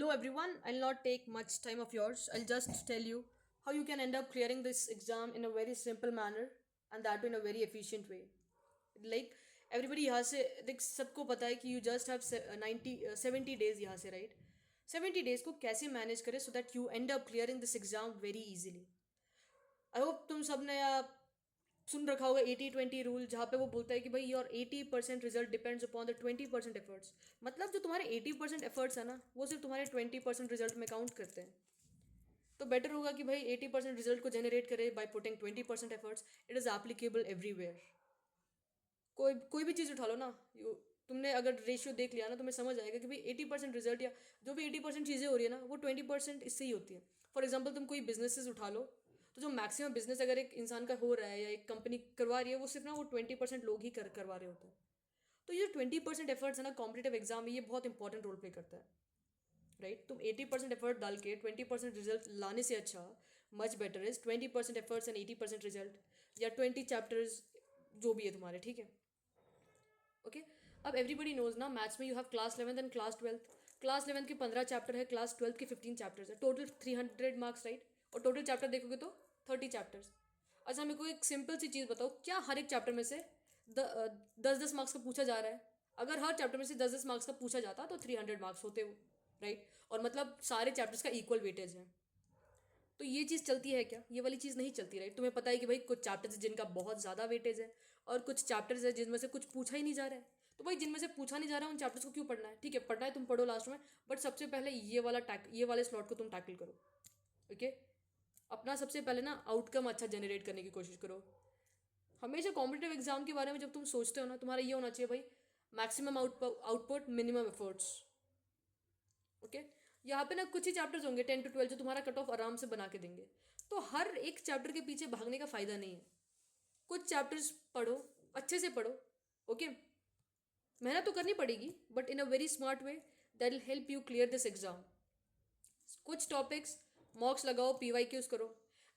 Hello everyone, I'll not take much time of yours. I'll just tell you how you can end up clearing this exam in a very simple manner and that too in a very efficient way. Like everybody यहाँ से देख सबको पता है कि you just have 70 days यहाँ से right. 70 days को कैसे मैनेज करें so that you end up clearing this exam very easily. I hope तुम सब ने सुन रखा होगा 80-20 रूल जहाँ पे वो बोलता है कि भाई your 80% result depends upon the 20% efforts. मतलब जो तुम्हारे 80% एफर्ट्स है ना वो सिर्फ तुम्हारे 20% रिजल्ट में काउंट करते हैं। तो बेटर होगा कि भाई 80% रिजल्ट को जनरेट करे by putting 20% efforts. It is applicable everywhere. कोई कोई भी चीज़ उठा लो ना, तुमने अगर रेशियो देख लिया ना तुम्हें समझ आएगा कि भाई 80% रिजल्ट या जो भी 80% चीज़ें हो रही है ना वो 20% इससे ही होती है। फॉर एग्जाम्पल तुम कोई बिजनेसेस उठा लो, तो जो मैक्सिमम बिजनेस अगर एक इंसान का हो रहा है या एक कंपनी करवा रही है वो सिर्फ ना वो 20% लोग ही करवा रहे होते हैं। तो ये 20% एफर्ट्स है ना कॉम्पिटेटिव एग्जाम में ये बहुत इंपॉर्टेंट रोल प्ले करता है। राइट, तुम 80% एफर्ट डाल के 20% रिजल्ट लाने से अच्छा much better is 20% efforts and 80% result, या 20 चैप्टर्स जो भी है तुम्हारे, ठीक है। ओके अब एवरीबडी नोज ना मैथ्स में you have class 11th and class 12th। Class 11th के 15 चैप्टर है, क्लास 12th के 15 चैप्टर्स है, टोटल 300 मार्क्स राइट। और टोटल चैप्टर देखोगे तो 30 चैप्टर्स। अच्छा मेरे को एक सिंपल सी चीज़ बताओ, क्या हर एक चैप्टर में से 10-10 मार्क्स का पूछा जा रहा है? अगर हर चैप्टर में से 10-10 मार्क्स का पूछा जाता तो 300 मार्क्स होते वो, राइट। और मतलब सारे चैप्टर्स का इक्वल वेटेज है। तो ये चीज़ चलती है क्या? ये वाली चीज़ नहीं चलती, राइट। तुम्हें पता है कि भाई कुछ चैप्टर्स जिनका बहुत ज़्यादा वेटेज है और कुछ चैप्टर्स है जिनमें से कुछ पूछा ही नहीं जा रहा है। तो भाई जिनमें से पूछा नहीं जा रहा है उन चैप्टर्स को क्यों पढ़ना है? ठीक है पढ़ना है तुम पढ़ो लास्ट में, बट सबसे पहले ये वाले स्लॉट को तुम टैकल करो। ओके अपना सबसे पहले ना आउटकम अच्छा जनरेट करने की कोशिश करो। हमेशा कॉम्पिटेटिव एग्जाम के बारे में जब तुम सोचते हो ना तुम्हारा ये होना चाहिए भाई maximum output minimum efforts. Okay यहाँ पे ना कुछ ही चैप्टर्स होंगे 10 to 12 जो तुम्हारा कट ऑफ आराम से बना के देंगे। तो हर एक चैप्टर के पीछे भागने का फायदा नहीं है। कुछ चैप्टर्स पढ़ो, अच्छे से पढ़ो। ओके मेहनत तो करनी पड़ेगी but in a very smart way that will help you clear this exam. कुछ टॉपिक्स मॉक्स लगाओ, PYQs करो।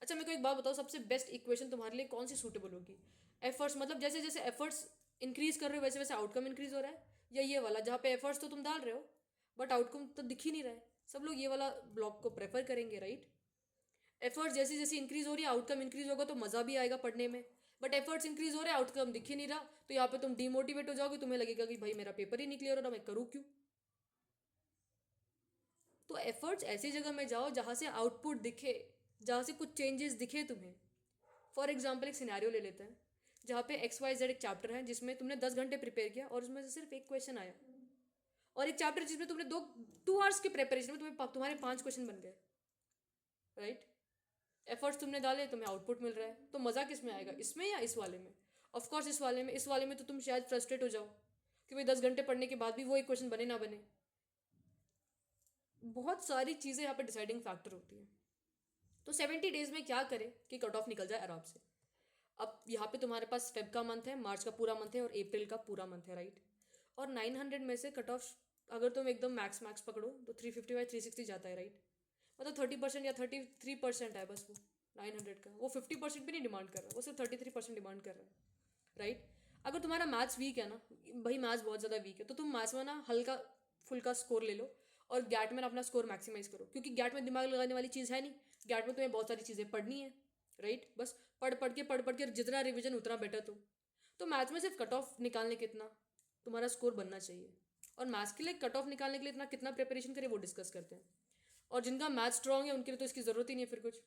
अच्छा मेरे को एक बात बताओ, सबसे बेस्ट इक्वेशन तुम्हारे लिए कौन सी सूटेबल होगी? एफर्ट्स मतलब जैसे जैसे एफर्ट्स इंक्रीज कर रहे हो वैसे वैसे आउटकम इंक्रीज हो रहा है, या ये वाला जहाँ पे एफर्ट्स तो तुम डाल रहे हो बट आउटकम तो दिख ही नहीं रहा है? सब लोग ये वाला ब्लॉक को प्रेफर करेंगे, राइट। एफर्ट्स जैसे जैसे इंक्रीज हो रही है आउटकम इंक्रीज होगा तो मज़ा भी आएगा पढ़ने में। बट एफर्ट्स इंक्रीज हो रहे हैं आउटकम दिख ही नहीं रहा, तो यहाँ पे तुम डीमोटिवेट हो जाओगे, तुम्हें लगेगा कि भाई मेरा पेपर ही नहीं क्लियर हो रहा, मैं करूँ क्यों? तो एफर्ट्स ऐसी जगह में जाओ जहाँ से आउटपुट दिखे, जहाँ से कुछ चेंजेस दिखे तुम्हें। फॉर एग्जाम्पल एक सिनेरियो ले लेते हैं जहाँ पे XYZ एक चैप्टर है जिसमें तुमने 10 घंटे प्रिपेयर किया और उसमें से सिर्फ एक क्वेश्चन आया, और एक चैप्टर जिसमें तुमने 2 hours की प्रिपरेशन में तुम्हारे 5 क्वेश्चन बन गए, राइट। एफर्ट्स तुमने डाले, तुम्हें आउटपुट मिल रहा है, तो मज़ा किस में आएगा, इसमें या इस वाले में? ऑफकोर्स इस वाले में तो तुम शायद फ्रस्ट्रेट हो जाओ कि भाई 10 घंटे पढ़ने के बाद भी वो एक क्वेश्चन बने ना बने। बहुत सारी चीज़ें यहाँ पे डिसाइडिंग फैक्टर होती है। तो 70 डेज में क्या करें कि कट ऑफ निकल जाए आराम से? अब यहाँ पे तुम्हारे पास फेब का मंथ है, मार्च का पूरा मंथ है और अप्रैल का पूरा मंथ है, राइट। और 900 में से कट ऑफ अगर तुम एकदम मैक्स मैक्स पकड़ो तो 350/360 जाता है, राइट। मतलब 30% या 33% है बस वो 900 का। वो 50% भी नहीं डिमांड कर रहा, वो सिर्फ 33% डिमांड कर रहा है, राइट। अगर तुम्हारा मैथ्स वीक है ना, भाई मैथ्स बहुत ज़्यादा वीक है, तो तुम मैथ्स में ना हल्का फुल्का स्कोर ले लो और गैट में अपना स्कोर मैक्सिमाइज करो, क्योंकि गैट में दिमाग लगाने वाली चीज़ है नहीं। गैट में तुम्हें बहुत सारी चीज़ें पढ़नी है, राइट। बस पढ़ पढ़ के जितना रिविजन उतना बेटर तुम। तो मैथ्स में सिर्फ कट ऑफ निकालने कितना तुम्हारा स्कोर बनना चाहिए, और मैथ्स के लिए कट ऑफ निकालने के लिए इतना कितना प्रिपरेशन करें वो डिस्कस करते हैं। और जिनका मैथ स्ट्रॉन्ग है उनके लिए तो इसकी ज़रूरत ही नहीं है फिर कुछ।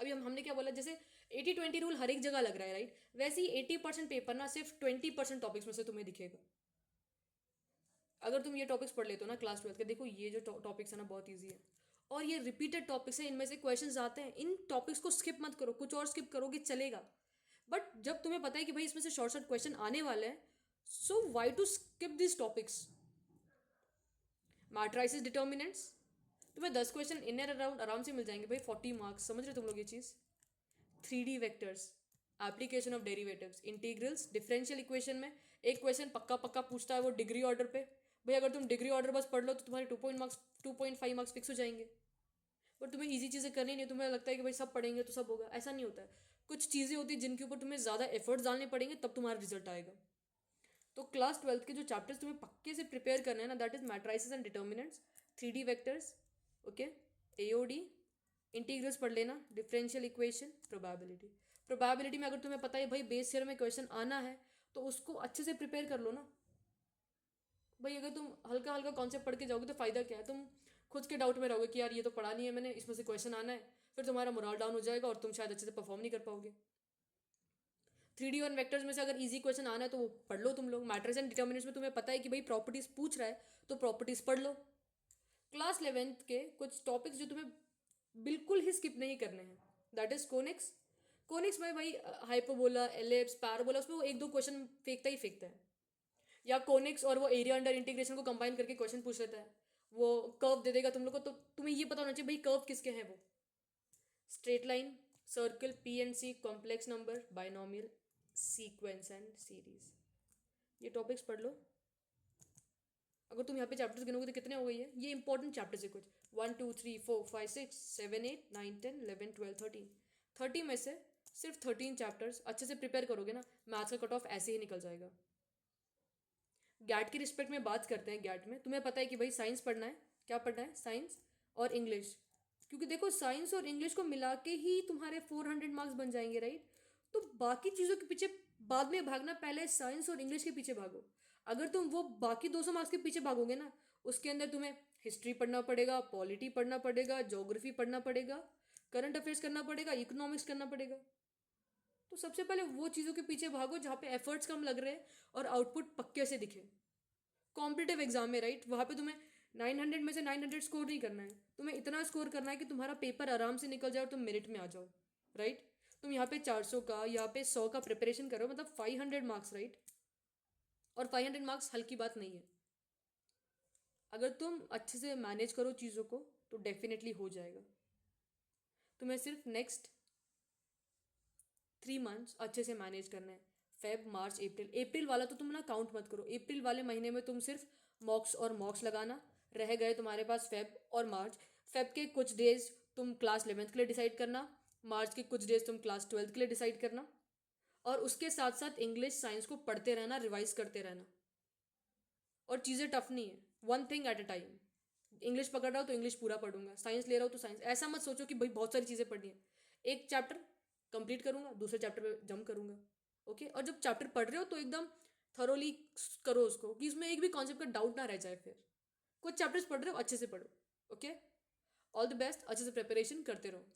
अभी हमने क्या बोला, जैसे 80-20 रूल हर एक जगह लग रहा है, राइट। वैसे ही 80% पेपर ना सिर्फ 20% टॉपिक्स में से तुम्हें दिखेगा। अगर तुम ये टॉपिक्स पढ़ लेते हो ना क्लास 12 के, देखो ये जो टॉपिक्स है ना बहुत ईजी है और ये रिपीटेड टॉपिक्स हैं, इनमें से क्वेश्चंस आते हैं। इन टॉपिक्स को स्किप मत करो, कुछ और स्किप करोगे चलेगा, बट जब तुम्हें पता है कि भाई इसमें से शॉर्ट शॉर्ट क्वेश्चन आने वाले हैं, so why to skip this topics? Matrices determinants तुम्हें 10 क्वेश्चन इन एंड अराउंड आराम से मिल जाएंगे भाई, 40 मार्क्स। समझ रहे तुम लोग ये चीज़? 3D vectors, application of derivatives, integrals, differential equation में एक क्वेश्चन पक्का पक्का पूछता है वो डिग्री ऑर्डर पे। भाई अगर तुम डिग्री ऑर्डर बस पढ़ लो तो तुम्हारे 2.5 मार्क्स फिक्स हो जाएंगे। बट तुम्हें ईजी चीज़ें करनी नहीं, तुम्हें लगता है कि भाई सब पढ़ेंगे तो सब होगा, ऐसा नहीं होता है। कुछ चीज़ें होती हैं जिनके ऊपर तुम्हें ज़्यादा एफर्ट्स डालने पड़ेंगे तब तुम्हारा रिजल्ट आएगा। तो क्लास 12 के जो चैप्टर्स तुम्हें पक्के से प्रिपेयर करना है ना, that is matrices and determinants, 3D vectors, okay, AOD, integrals पढ़ लेना, डिफरेंशियल इक्वेशन, प्रोबेबिलिटी। प्रोबेबिलिटी में अगर तुम्हें पता है भाई बेस ईयर में क्वेश्चन आना है तो उसको अच्छे से प्रिपेयर कर लो ना भाई। अगर तुम हल्का हल्का कॉन्सेप्ट पढ़ के जाओगे तो फायदा क्या है, तुम खुद के डाउट में रहोगे कि यार ये तो पढ़ा नहीं है मैंने, इसमें से क्वेश्चन आना है, फिर तुम्हारा मोरल डाउन हो जाएगा और तुम शायद अच्छे से परफॉर्म नहीं कर पाओगे। 3D और वेक्टर्स में से अगर इजी क्वेश्चन आना है तो वो पढ़ लो तुम लोग। मैट्रिक्स एंड डिटर्मिनेंट्स में तुम्हें पता है कि भाई प्रॉपर्टीज पूछ रहा है तो प्रॉपर्टीज पढ़ लो। क्लास 11th के कुछ टॉपिक्स जो तुम्हें बिल्कुल ही स्किप नहीं करने हैं, दैट इज कोनिक्स। कोनिक्स में भाई हाइपोबोला, एलिप्स, पैराबोला, उसमें वो एक दो क्वेश्चन फेंकता ही फेंकता है। या कोनिक्स और वो एरिया अंडर इंटीग्रेशन को कंबाइन करके क्वेश्चन पूछ लेता है। वो कर्व दे देगा तुम लोग को तो तुम्हें ये पता होना चाहिए भाई कर्व किसके हैं वो। Straight line, circle, PNC, complex number, binomial, sequence and series, ये टॉपिक्स पढ़ लो। अगर तुम यहाँ पे चैप्टर्स गिनोगे तो कितने हो गई है, ये इंपॉर्टेंट चैप्टर्स है कुछ 1 2 3 4 5 6 7 8 9 10 11 12 13। 30 में से सिर्फ 13 चैप्टर्स अच्छे से प्रिपेयर करोगे ना, मैथ्स का कट ऑफ ऐसे ही निकल जाएगा। गैट की रिस्पेक्ट में बात करते हैं। गैट में तुम्हें पता है कि भाई साइंस पढ़ना है, क्या पढ़ना है, साइंस और इंग्लिश। क्योंकि देखो साइंस और इंग्लिश को मिला के ही तुम्हारे 400 मार्क्स बन जाएंगे, राइट। तो बाकी चीज़ों के पीछे बाद में भागना, पहले साइंस और इंग्लिश के पीछे भागो। अगर तुम वो बाकी 200 मार्क्स के पीछे भागोगे ना, उसके अंदर तुम्हें हिस्ट्री पढ़ना पड़ेगा, पॉलिटी पढ़ना पड़ेगा, ज्योग्राफी पढ़ना पड़ेगा, करंट अफेयर्स करना पड़ेगा, इकोनॉमिक्स करना पड़ेगा। तो सबसे पहले वो चीज़ों के पीछे भागो जहाँ पे एफर्ट्स कम लग रहे हैं और आउटपुट पक्के से दिखे। कॉम्पिटिटिव एग्जाम में, राइट, वहाँ पे तुम्हें 900 में से 900 स्कोर नहीं करना है, तुम्हें इतना स्कोर करना है कि तुम्हारा पेपर आराम से निकल जाए और तुम मेरिट में आ जाओ, राइट। तुम यहाँ पे 400 का, यहाँ पे 100 का प्रिपरेशन करो, मतलब 500 मार्क्स, राइट। और 500 मार्क्स हल्की बात नहीं है। अगर तुम अच्छे से मैनेज करो चीज़ों को तो डेफिनेटली हो जाएगा। तुम्हें सिर्फ नेक्स्ट 3 मंथ्स अच्छे से मैनेज करना है। फेब, मार्च, अप्रैल। अप्रैल वाला तो तुम ना काउंट मत करो। अप्रैल वाले महीने में तुम सिर्फ मॉक्स और मॉक्स लगाना। रह गए तुम्हारे पास फेब और मार्च। फेब के कुछ डेज तुम क्लास 11th के लिए डिसाइड करना, मार्च के कुछ डेज तुम क्लास 12th के लिए डिसाइड करना, और उसके साथ साथ इंग्लिश साइंस को पढ़ते रहना, रिवाइज करते रहना। और चीज़ें टफ नहीं है, one thing at a time. English पकड़ रहा हो तो इंग्लिश पूरा पढ़ूंगा, साइंस ले रहा हो तो साइंस। ऐसा मत सोचो कि भाई बहुत सारी चीज़ें पढ़नी है। एक चैप्टर कंप्लीट करूंगा, दूसरे चैप्टर पे जंप करूंगा, ओके। और जब चैप्टर पढ़ रहे हो तो एकदम थरोली करो उसको, कि उसमें एक भी कॉन्सेप्ट का डाउट ना रह जाए। फिर कुछ चैप्टर्स पढ़ रहे हो अच्छे से पढ़ो, ओके। ऑल द बेस्ट, अच्छे से प्रिपरेशन करते रहो।